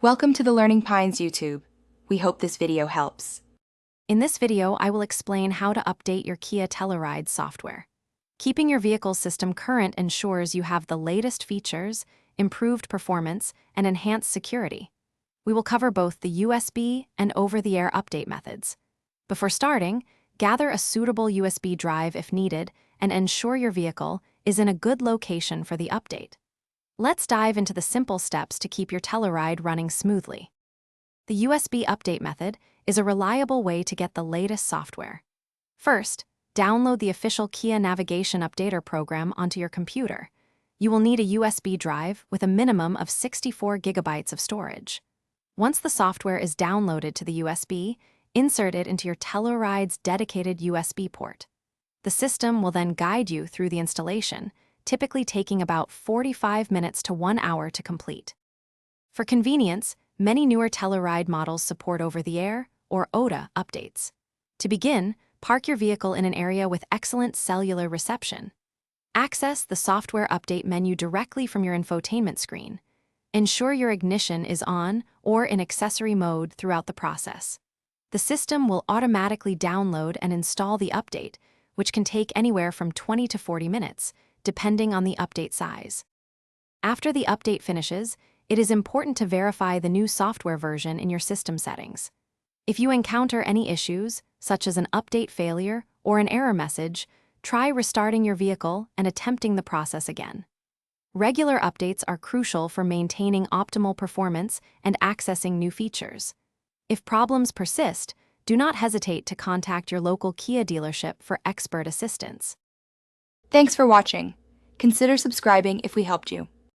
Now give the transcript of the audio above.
Welcome to the Learning Pines YouTube. We hope this video helps. In this video, I will explain how to update your Kia Telluride software. Keeping your vehicle's system current ensures you have the latest features, improved performance, and enhanced security. We will cover both the USB and over-the-air update methods. Before starting, gather a suitable USB drive if needed and ensure your vehicle is in a good location for the update. Let's dive into the simple steps to keep your Telluride running smoothly. The USB update method is a reliable way to get the latest software. First, download the official Kia Navigation Updater program onto your computer. You will need a USB drive with a minimum of 64 gigabytes of storage. Once the software is downloaded to the USB, insert it into your Telluride's dedicated USB port. The system will then guide you through the installation, typically taking about 45 minutes to 1 hour to complete. For convenience, many newer Telluride models support over-the-air, or OTA, updates. To begin, park your vehicle in an area with excellent cellular reception. Access the software update menu directly from your infotainment screen. Ensure your ignition is on or in accessory mode throughout the process. The system will automatically download and install the update, which can take anywhere from 20 to 40 minutes, depending on the update size. After the update finishes, it is important to verify the new software version in your system settings. If you encounter any issues, such as an update failure or an error message, try restarting your vehicle and attempting the process again. Regular updates are crucial for maintaining optimal performance and accessing new features. If problems persist, do not hesitate to contact your local Kia dealership for expert assistance. Thanks for watching. Consider subscribing if we helped you.